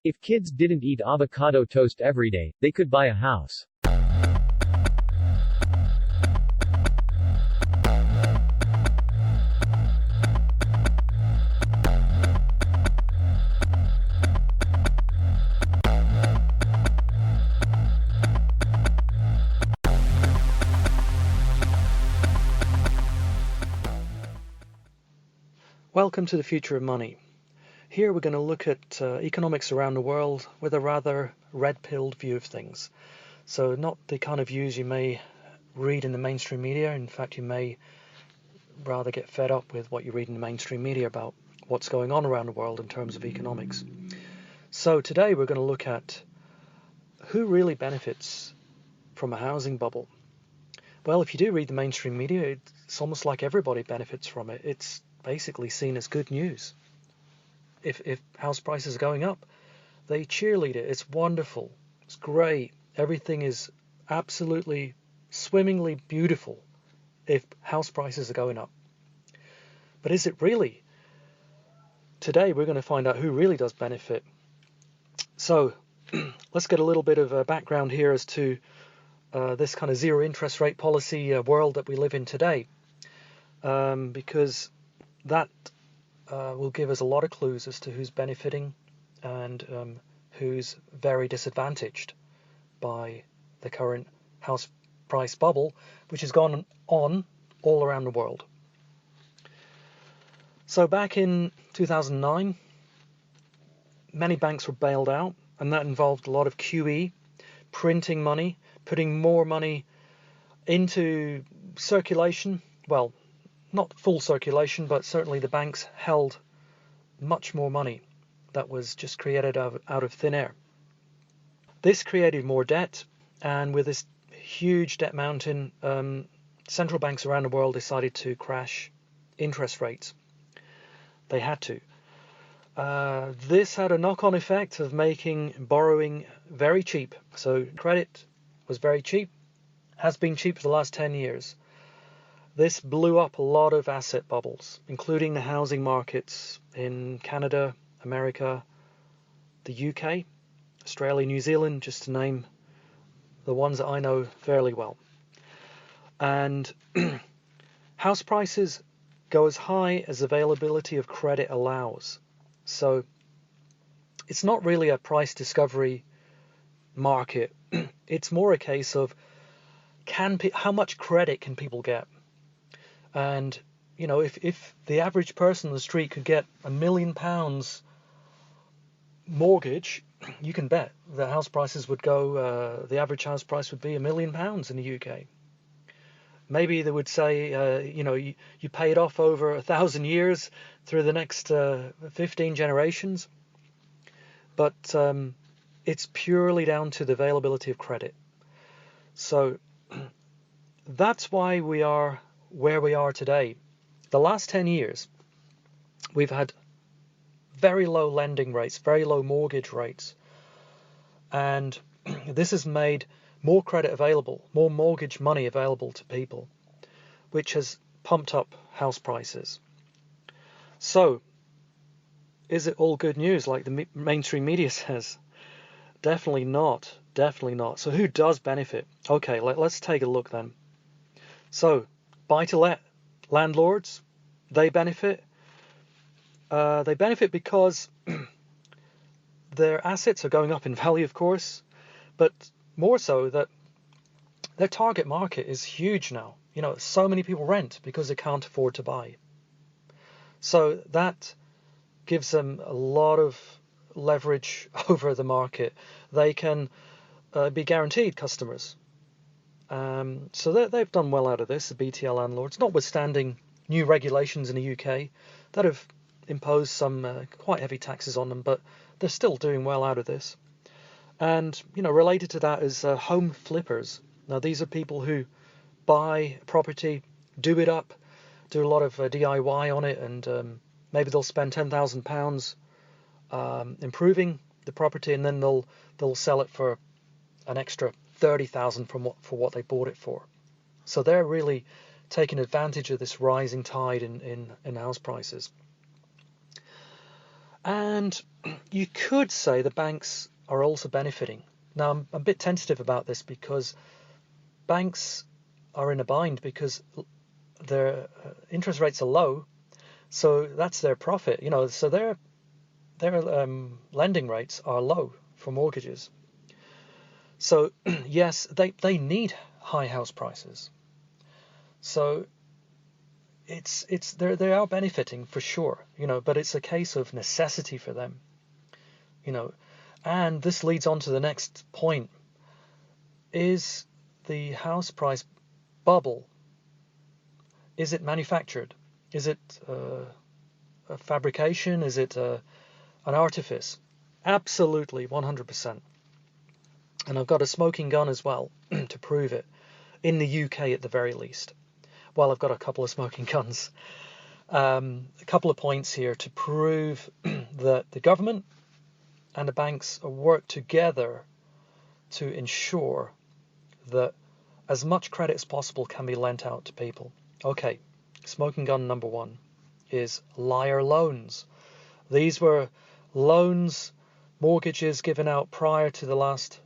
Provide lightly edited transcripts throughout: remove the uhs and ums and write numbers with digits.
If kids didn't eat avocado toast every day, they could buy a house. Welcome to the Future of Money. Here we're going to look at economics around the world with a rather red-pilled view of things. So not the kind of views you may read in the mainstream media. In fact, you may rather get fed up with what you read in the mainstream media about what's going on around the world in terms of economics. So today we're going to look at who really benefits from a housing bubble. Well, if you do read the mainstream media, it's almost like everybody benefits from it. It's basically seen as good news. If house prices are going up, they cheerlead it. It's wonderful. It's great. Everything is absolutely swimmingly beautiful if house prices are going up. But is it really? Today we're going to find out who really does benefit. So let's get a little bit of a background here as to this kind of zero interest rate policy world that we live in today, because that will give us a lot of clues as to who's benefiting and who's very disadvantaged by the current house price bubble, which has gone on all around the world. So back in 2009, many banks were bailed out, and that involved a lot of QE, printing money, putting more money into circulation. Well, not full circulation, but certainly the banks held much more money that was just created out of thin air. This created more debt, and with this huge debt mountain, central banks around the world decided to crash interest rates. They had to. This had a knock-on effect of making borrowing very cheap. So credit was very cheap, has been cheap for the last 10 years. This blew up a lot of asset bubbles, including the housing markets in Canada, America, the UK, Australia, New Zealand, just to name the ones that I know fairly well. And house prices go as high as availability of credit allows. So it's not really a price discovery market. It's more a case of how much credit can people get? And, you know, if the average person on the street could get £1 million mortgage, you can bet the house prices would go, the average house price would be £1 million in the UK. Maybe they would say, you pay it off over 1,000 years through the next 15 generations. But it's purely down to the availability of credit. So that's why we are where we are today. The last 10 years, we've had very low lending rates, very low mortgage rates. And this has made more credit available, more mortgage money available to people, which has pumped up house prices. So, is it all good news like the mainstream media says? Definitely not. Definitely not. So who does benefit? Okay, let's take a look then. So, buy-to-let landlords, they benefit. They benefit because their assets are going up in value, of course, but more so that their target market is huge now. You know, so many people rent because they can't afford to buy. So that gives them a lot of leverage over the market. They can be guaranteed customers. So they've done well out of this, the BTL landlords, notwithstanding new regulations in the UK that have imposed some quite heavy taxes on them, but they're still doing well out of this. And, related to that is home flippers. Now, these are people who buy property, do it up, do a lot of DIY on it, and maybe they'll spend £10,000 improving the property, and then they'll sell it for an extra 30,000 for what they bought it for. So they're really taking advantage of this rising tide in house prices. And you could say the banks are also benefiting. Now, I'm a bit tentative about this because banks are in a bind because their interest rates are low, so that's their profit. So their lending rates are low for mortgages. So yes, they need high house prices. So they are benefiting for sure, but it's a case of necessity for them, and this leads on to the next point. Is the house price bubble, is it manufactured? Is it a fabrication? Is it an artifice? Absolutely, 100%. And I've got a smoking gun as well to prove it, in the UK at the very least. Well, I've got a couple of smoking guns. A couple of points here to prove that the government and the banks work together to ensure that as much credit as possible can be lent out to people. Okay, smoking gun number one is liar loans. These were loans, mortgages given out prior to the last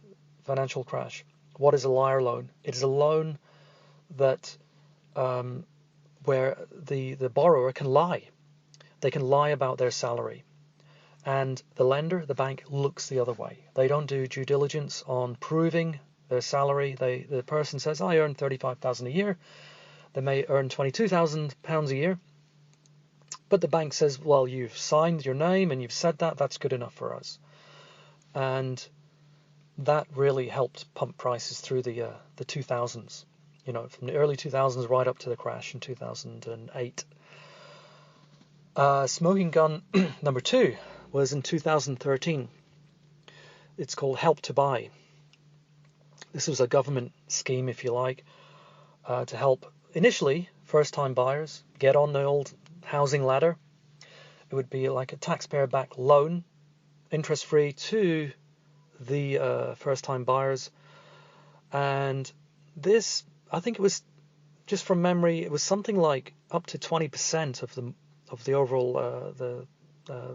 financial crash. What is a liar loan? It is a loan that where the borrower can lie. They can lie about their salary. And the lender, the bank, looks the other way. They don't do due diligence on proving their salary. The person says, I earn $35,000 a year. They may earn £22,000 a year. But the bank says, well, you've signed your name and you've said that. That's good enough for us. And that really helped pump prices through the 2000s. From the early 2000s right up to the crash in 2008. Smoking gun number two was in 2013. It's called Help to Buy. This was a government scheme, if you like, to help initially first-time buyers get on the old housing ladder. It would be like a taxpayer-backed loan, interest-free to the first-time buyers. And this, I think it was, just from memory, it was something like up to 20% of the overall the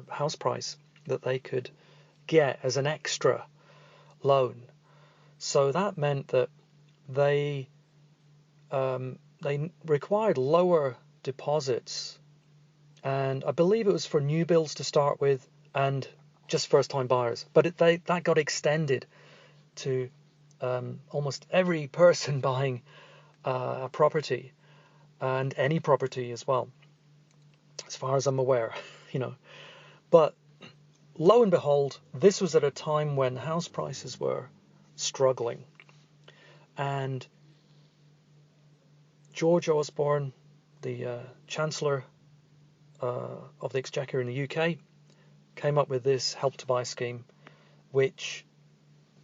house price that they could get as an extra loan. So that meant that they required lower deposits, and I believe it was for new builds to start with and just first-time buyers. But that got extended to almost every person buying a property, and any property as well, as far as I'm aware, But lo and behold, this was at a time when house prices were struggling, and George Osborne, the Chancellor of the Exchequer in the UK, came up with this Help to Buy scheme, which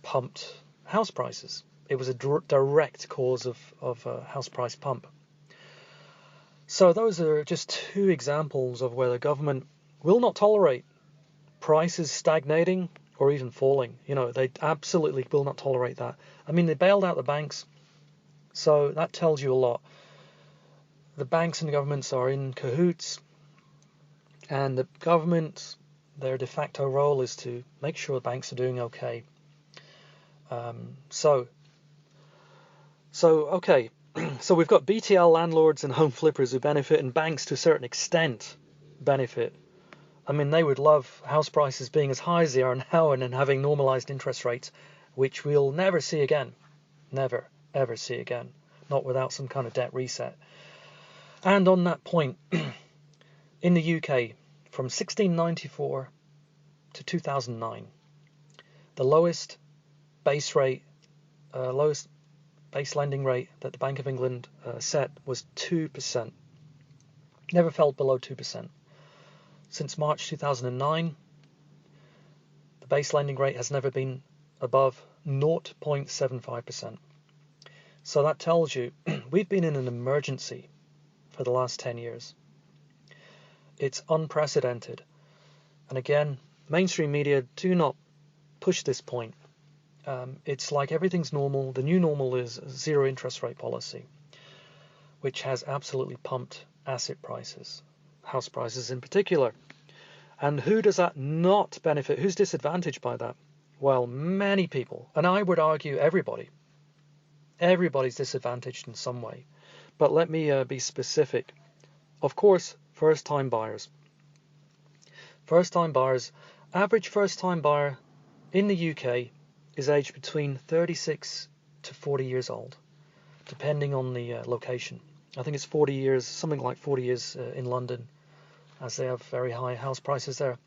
pumped house prices. It was a direct cause of a house price pump. So those are just two examples of where the government will not tolerate prices stagnating or even falling. They absolutely will not tolerate that. I mean, they bailed out the banks, so that tells you a lot. The banks and the governments are in cahoots, and the government, their de facto role is to make sure the banks are doing okay. Okay. So we've got BTL landlords and home flippers who benefit, and banks to a certain extent benefit. I mean, they would love house prices being as high as they are now and then having normalized interest rates, which we'll never see again. Never, ever see again. Not without some kind of debt reset. And on that point, in the UK, from 1694 to 2009, the lowest base lending rate that the Bank of England set was 2%. Never fell below 2%. Since March 2009, the base lending rate has never been above 0.75%. So that tells you we've been in an emergency for the last 10 years. It's unprecedented. And again, mainstream media do not push this point. It's like everything's normal. The new normal is zero interest rate policy, which has absolutely pumped asset prices, house prices in particular. And who does that not benefit? Who's disadvantaged by that? Well, many people, and I would argue everybody. Everybody's disadvantaged in some way. But let me be specific. Of course, first-time buyers. First-time buyers, average first-time buyer in the UK is aged between 36 to 40 years old, depending on the location. I think it's 40 years, something like 40 years in London, as they have very high house prices there.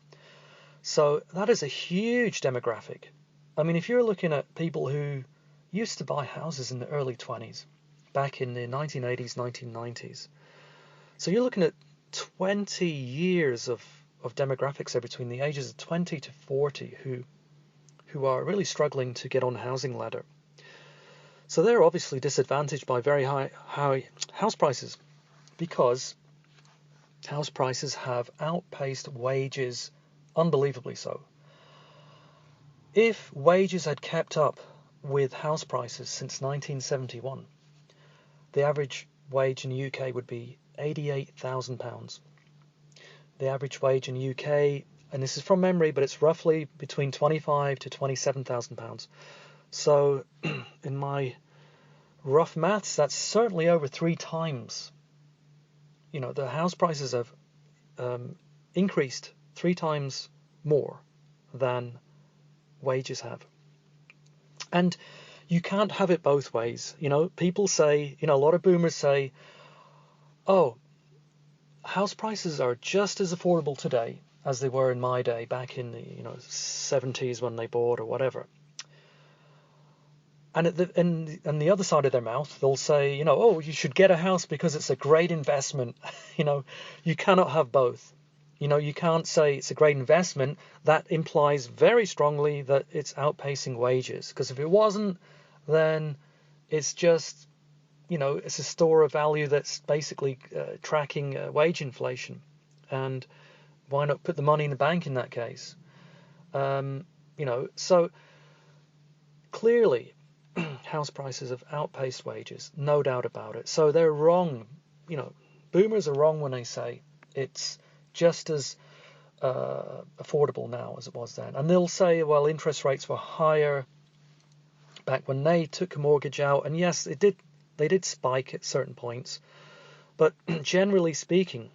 So that is a huge demographic. I mean, if you're looking at people who used to buy houses in the early 20s, back in the 1980s, 1990s. So you're looking at 20 years of demographics there between the ages of 20 to 40 who are really struggling to get on the housing ladder. So they're obviously disadvantaged by very high house prices, because house prices have outpaced wages, unbelievably so. If wages had kept up with house prices since 1971, the average wage in the UK would be £88,000. The average wage in the UK, and this is from memory, but it's roughly between £25,000 to £27,000. So in my rough maths, that's certainly over 3 times. You know, the house prices have increased 3 times more than wages have. And you can't have it both ways. You know, people say, you know, a lot of boomers say, oh, house prices are just as affordable today as they were in my day, back in the 70s when they bought or whatever. And and the other side of their mouth, they'll say, oh, you should get a house because it's a great investment. You cannot have both. You can't say it's a great investment. That implies very strongly that it's outpacing wages. Because if it wasn't, then it's just, it's a store of value that's basically tracking wage inflation. And why not put the money in the bank in that case? So clearly house prices have outpaced wages, no doubt about it. So they're wrong. Boomers are wrong when they say it's just as affordable now as it was then. And they'll say, well, interest rates were higher back when they took a mortgage out. And yes, they did spike at certain points. But generally speaking,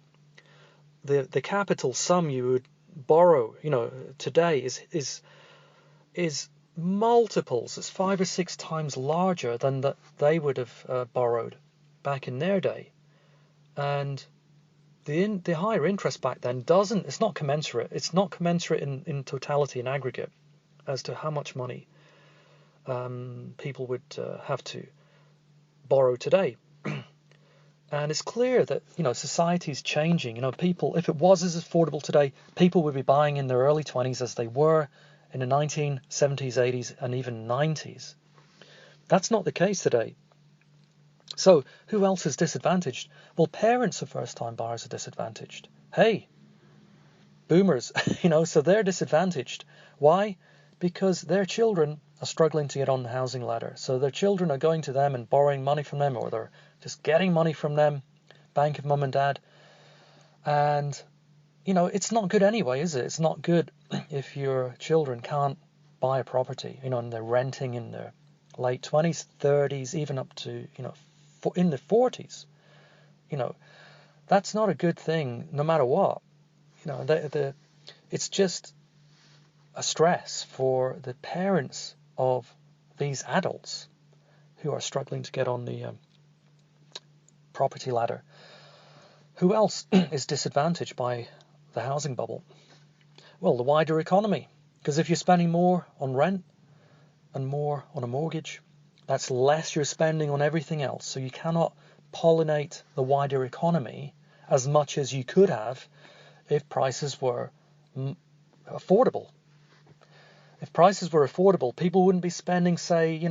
the capital sum you would borrow, today is multiples. It's 5 or 6 times larger than that they would have borrowed back in their day. And the higher interest back then it's not commensurate. It's not commensurate in totality, in aggregate, as to how much money people would have to borrow today. And it's clear that society's changing. People, if it was as affordable today, people would be buying in their early 20s as they were in the 1970s, 80s, and even 90s. That's not the case today. So who else is disadvantaged? Well, parents of first-time buyers are disadvantaged. Hey, boomers, so they're disadvantaged. Why? Because their children are struggling to get on the housing ladder. So their children are going to them and borrowing money from them, or they're just getting money from them, bank of mum and dad. And, it's not good anyway, is it? It's not good if your children can't buy a property, and they're renting in their late 20s, 30s, even up to, in the 40s. That's not a good thing, no matter what. It's just a stress for the parents of these adults who are struggling to get on the property ladder. Who else is disadvantaged by the housing bubble? Well, the wider economy. Because if you're spending more on rent and more on a mortgage, that's less you're spending on everything else. So you cannot pollinate the wider economy as much as you could have if prices were affordable. If prices were affordable, people wouldn't be spending, say,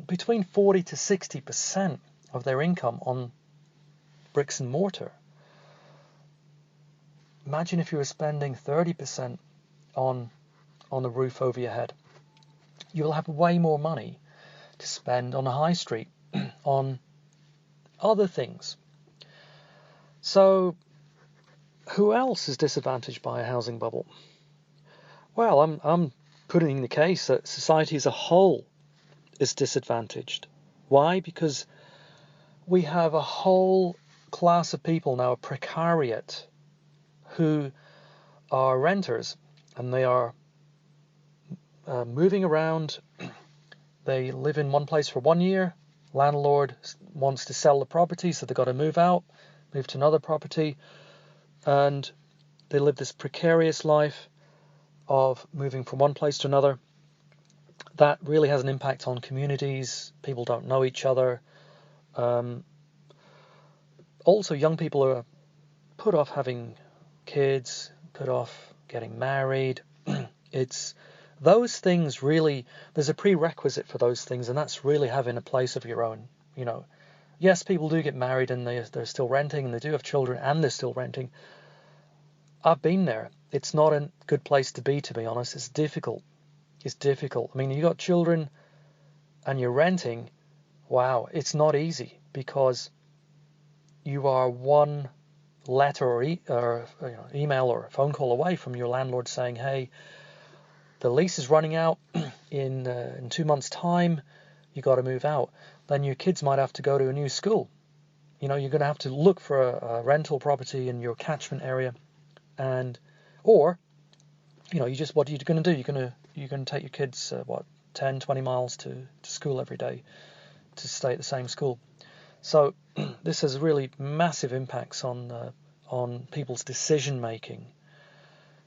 between 40 to 60% of their income on bricks and mortar. Imagine if you were spending 30% on the roof over your head. You'll have way more money to spend on a high street, on other things. So, Who else is disadvantaged by a housing bubble? Well, I'm putting the case that society as a whole is disadvantaged. Why? Because we have a whole class of people now, a precariat, who are renters, and they are moving around. They live in one place for 1 year. Landlord wants to sell the property, so they've got to move out, move to another property, and they live this precarious life of moving from one place to another. That really has an impact on communities. People don't know each other. Also, young people are put off having kids, put off getting married. It's those things really, there's a prerequisite for those things, and that's really having a place of your own. Yes, people do get married and they're still renting, and they do have children and they're still renting. I've been there. It's not a good place to be honest. It's difficult. It's difficult. I mean, you got children and you're renting. Wow, it's not easy, because you are one letter or email or phone call away from your landlord saying, hey, the lease is running out in 2 months' time. You got to move out. Then your kids might have to go to a new school. You're going to have to look for a rental property in your catchment area, or what are you going to do? You're going to take your kids 10, 20 miles to school every day to stay at the same school. So this has really massive impacts on people's decision making,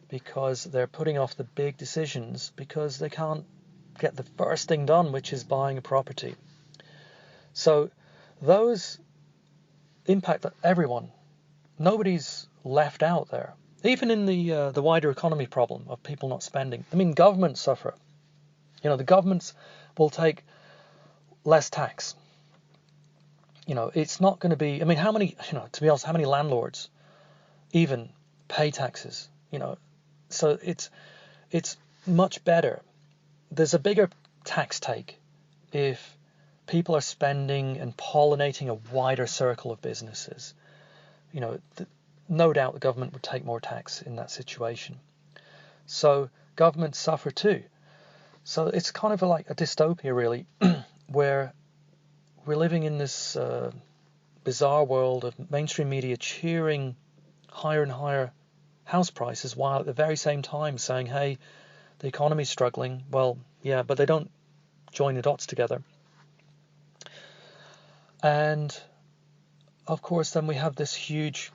because they're putting off the big decisions because they can't get the first thing done, which is buying a property. So those impact everyone. Nobody's left out there. Even in the wider economy problem of people not spending. I mean, governments suffer. The governments will take less tax. It's not going to be. I mean, how many? To be honest, how many landlords even pay taxes? So it's much better. There's a bigger tax take if people are spending and pollinating a wider circle of businesses. No doubt the government would take more tax in that situation. So governments suffer too. So it's kind of like a dystopia, really, where we're living in this bizarre world of mainstream media cheering higher and higher house prices, while at the very same time saying, hey, the economy's struggling. Well, yeah, but they don't join the dots together. And of course, then we have this huge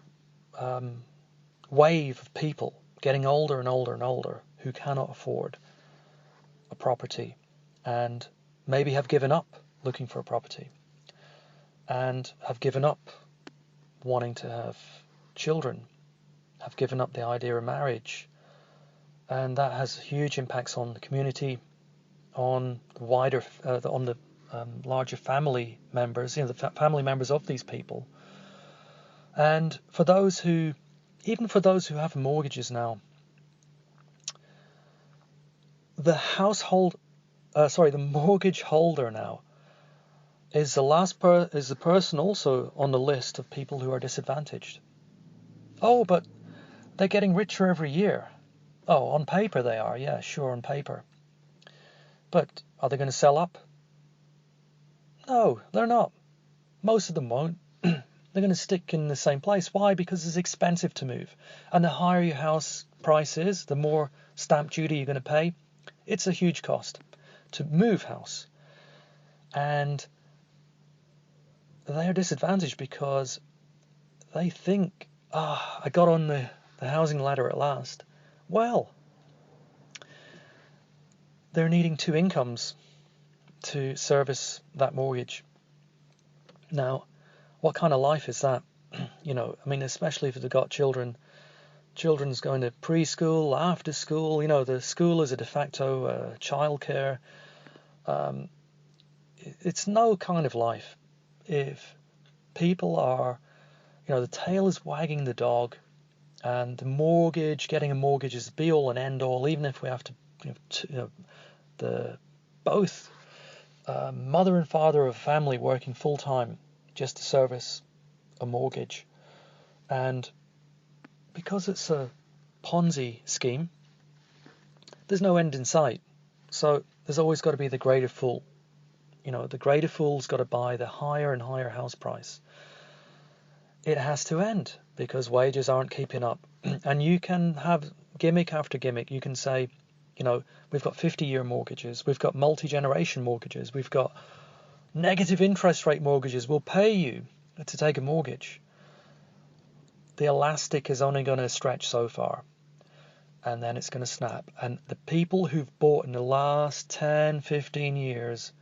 wave of people getting older and older and older who cannot afford a property, and maybe have given up looking for a property, and have given up wanting to have children, have given up the idea of marriage. And that has huge impacts on the community, on the larger family members, the family members of these people. And even for those who have mortgages now, the mortgage holder now is the person also on the list of people who are disadvantaged. Oh, but they're getting richer every year. Oh, on paper they are, yeah, sure, on paper. But are they going to sell up? No, they're not. Most of them won't. They're going to stick in the same place. Why? Because it's expensive to move. And the higher your house price is, the more stamp duty you're going to pay. It's a huge cost to move house. And they are disadvantaged because they think, I got on the housing ladder at last. Well, they're needing 2 incomes to service that mortgage. Now, what kind of life is that? Especially if they've got children's going to preschool, after school, the school is a de facto childcare. It's no kind of life if people are, the tail is wagging the dog, and getting a mortgage is the be all and end all, even if we have to, both mother and father of a family working full time just to service a mortgage. And because it's a Ponzi scheme, there's no end in sight. So there's always got to be the greater fool. The greater fool's got to buy the higher and higher house price. It has to end because wages aren't keeping up. And you can have gimmick after gimmick. You can say, we've got 50-year mortgages, we've got multi-generation mortgages, we've got negative interest rate mortgages. We'll pay you to take a mortgage. The elastic is only going to stretch so far, and then it's going to snap. And the people who've bought in the last 10, 15 years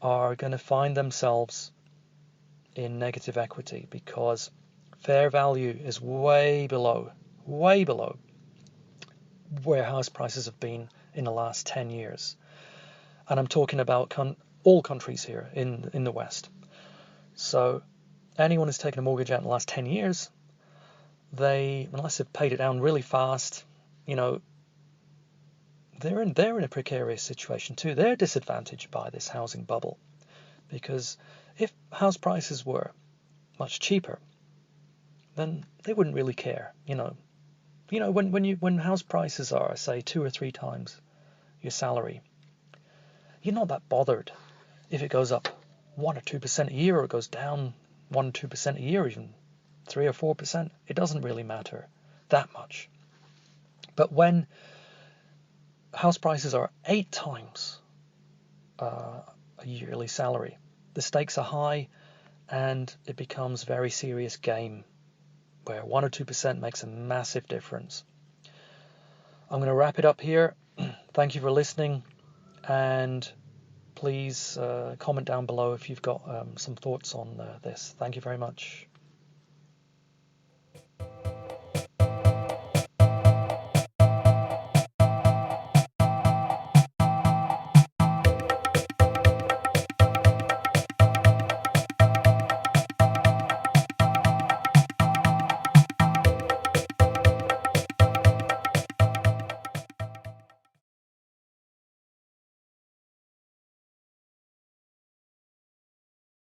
are going to find themselves in negative equity because fair value is way below where house prices have been in the last 10 years. And I'm talking about all countries here in the West. So anyone who's taken a mortgage out in the last 10 years, unless they've paid it down really fast, they're in a precarious situation too. They're disadvantaged by this housing bubble, because if house prices were much cheaper, then they wouldn't really care. When house prices are, say, 2 or 3 times your salary, you're not that bothered if it goes up 1 or 2% a year, or it goes down 1 or 2% a year, even 3 or 4%. It doesn't really matter that much. But when house prices are 8 times a yearly salary, the stakes are high, and it becomes a very serious game where 1 or 2% makes a massive difference. I'm going to wrap it up here. Thank you for listening, and please comment down below if you've got some thoughts on this. Thank you very much.